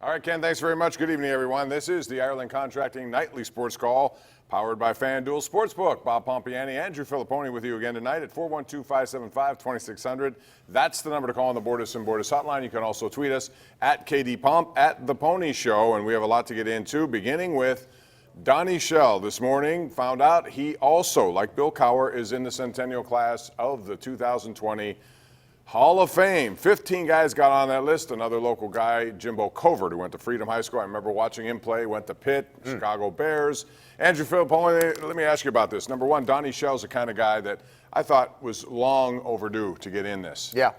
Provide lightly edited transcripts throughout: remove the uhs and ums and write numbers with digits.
All right, Ken, thanks very much. Good evening, everyone. This is the Ireland Contracting Nightly Sports Call, powered by FanDuel Sportsbook. Bob Pompeani, Andrew Fillipponi with you again tonight at 412-575-2600. That's the number to call on the Bordas and Bordas hotline. You can also tweet us at KDPomp, at The Pony Show, and we have a lot to get into, beginning with Donny Shell this morning. Found out he also, like Bill Cowher, is in the centennial class of the 2020 Hall of Fame. 15 guys got on that list. Another local guy, Jimbo Covert, who went to Freedom High School. I remember watching him play, went to Pitt, Chicago Bears. Andrew Fillipponi, let me ask you about this. Number one, Donny Shell's the kind of guy that I thought was long overdue to get in this. Yeah.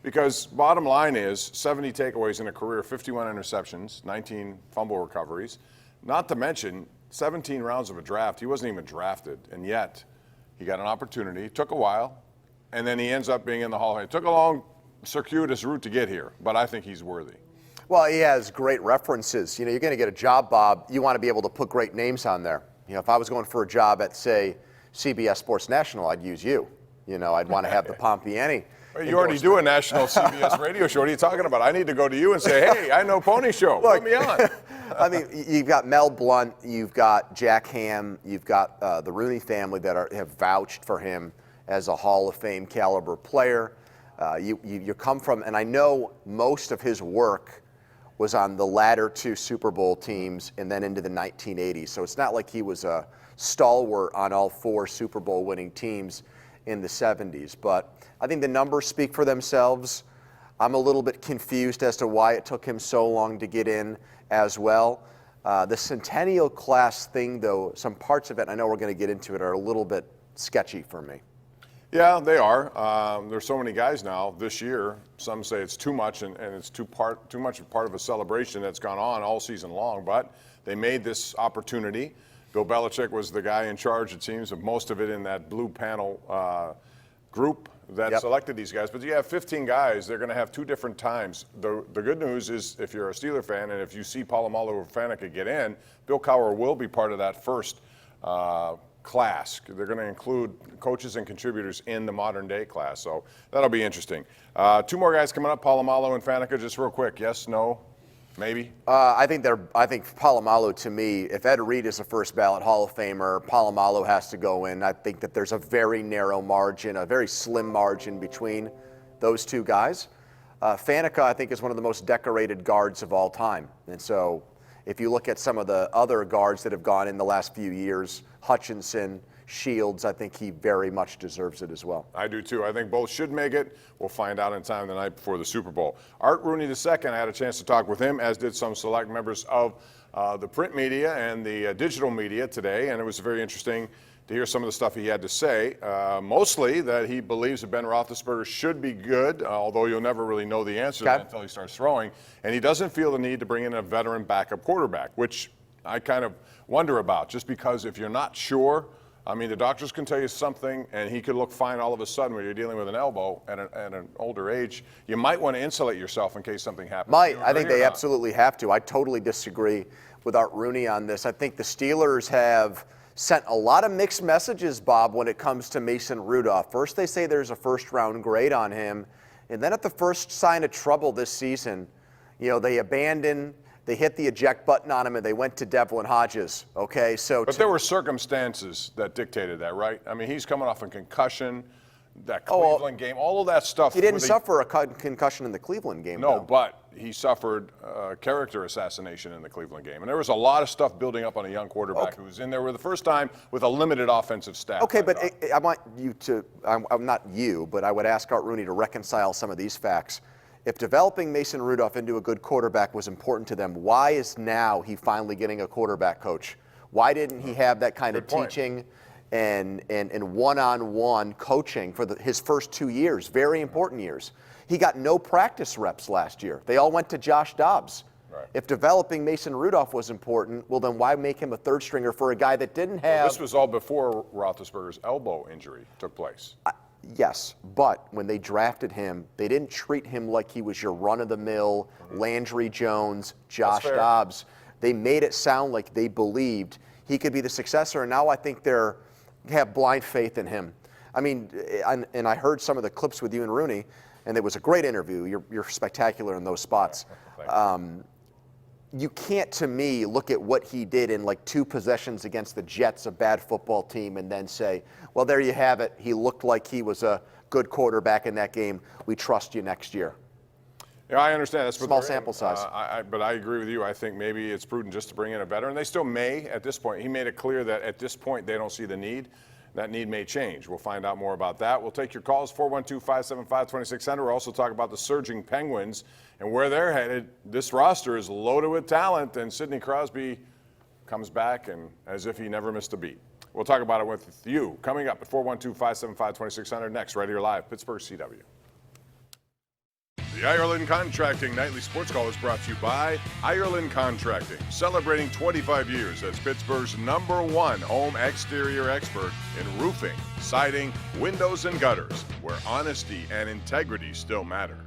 Because bottom line is 70 takeaways in a career, 51 interceptions, 19 fumble recoveries, not to mention 17 rounds of a draft. He wasn't even drafted, and yet he got an opportunity. It took a while. And then he ends up being in the Hall of Fame. It took a long, circuitous route to get here, but I think he's worthy. Well, he has great references. You know, you're going to get a job, Bob. You want to be able to put great names on there. You know, if I was going for a job at, say, CBS Sports National, I'd use you. You know, I'd want to have the Pompeani. You already do a national CBS radio show. What are you talking about? I need to go to you and say, hey, I know Pony Show. Put me on. I mean, you've got Mel Blount, you've got Jack Ham, you've got the Rooney family that have vouched for him as a Hall of Fame caliber player. You come from, and I know most of his work was on the latter two Super Bowl teams and then into the 1980s. So it's not like he was a stalwart on all four Super Bowl winning teams in the 70s. But I think the numbers speak for themselves. I'm a little bit confused as to why it took him so long to get in as well. The centennial class thing, though, some parts of it, I know we're going to get into it, are a little bit sketchy for me. Yeah, they are. There's so many guys now this year. Some say it's too much, and it's too much part of a celebration that's gone on all season long. But they made this opportunity. Bill Belichick was the guy in charge, it seems, of most of it in that blue panel group that selected these guys. But you have 15 guys. They're going to have two different times. The good news is, if you're a Steeler fan and if you see Polamalu or Faneca get in, Bill Cowher will be part of that first class. They're going to include coaches and contributors in the modern day class, so that'll be interesting. Two more guys coming up, Polamalu and Faneca, just real quick. Yes, no, maybe? I think Polamalu, to me, if Ed Reed is a first ballot Hall of Famer, Polamalu has to go in. I think that there's a very narrow margin, a very slim margin between those two guys. Faneca, I think, is one of the most decorated guards of all time, and so if you look at some of the other guards that have gone in the last few years, Hutchinson, Shields, I think he very much deserves it as well. I do too. I think both should make it. We'll find out in time the night before the Super Bowl. Art Rooney II, I had a chance to talk with him, as did some select members of the print media and the digital media today, and it was very interesting to hear some of the stuff he had to say. Mostly that he believes that Ben Roethlisberger should be good, although you'll never really know the answer to that until he starts throwing. And he doesn't feel the need to bring in a veteran backup quarterback, which I kind of wonder about, just because if you're not sure, I mean, the doctors can tell you something, and he could look fine all of a sudden when you're dealing with an elbow at an older age. You might want to insulate yourself in case something happens. I think they absolutely have to. I totally disagree with Art Rooney on this. I think the Steelers have sent a lot of mixed messages, Bob, when it comes to Mason Rudolph. First, they say there's a first-round grade on him, and then at the first sign of trouble this season, you know, they hit the eject button on him, and they went to Devlin Hodges. Okay, so but there were circumstances that dictated that, right? I mean, he's coming off a concussion, that Cleveland game, all of that stuff. He didn't suffer a concussion in the Cleveland game. No, though. but he suffered character assassination in the Cleveland game. And there was a lot of stuff building up on a young quarterback who was in there for the first time with a limited offensive staff. Okay, but I want you to, I'm not you, but I would ask Art Rooney to reconcile some of these facts. If developing Mason Rudolph into a good quarterback was important to them, why is now he finally getting a quarterback coach? Why didn't he have that kind of teaching and one-on-one coaching for his first 2 years, very important years? He got no practice reps last year. They all went to Josh Dobbs. Right. If developing Mason Rudolph was important, well, then why make him a third stringer for a guy that didn't have... Well, this was all before Roethlisberger's elbow injury took place. Yes, but when they drafted him, they didn't treat him like he was your run-of-the-mill Landry Jones, Josh Dobbs. They made it sound like they believed he could be the successor, and now I think they have blind faith in him. I mean, and I heard some of the clips with you and Rooney, and it was a great interview. You're spectacular in those spots. You can't, to me, look at what he did in like 2 possessions against the Jets, a bad football team, and then say, well, there you have it. He looked like he was a good quarterback in that game. We trust you next year. Yeah, I understand. That's small sample size. But I agree with you. I think maybe it's prudent just to bring in a veteran. They still may at this point. He made it clear that at this point they don't see the need. That need may change. We'll find out more about that. We'll take your calls, 412-575-2600. We'll also talk about the surging Penguins and where they're headed. This roster is loaded with talent, and Sidney Crosby comes back and as if he never missed a beat. We'll talk about it with you coming up at 412-575-2600 next, right here live, Pittsburgh CW. The Ireland Contracting Nightly Sports Call is brought to you by Ireland Contracting, celebrating 25 years as Pittsburgh's #1 home exterior expert in roofing, siding, windows, and gutters, where honesty and integrity still matter.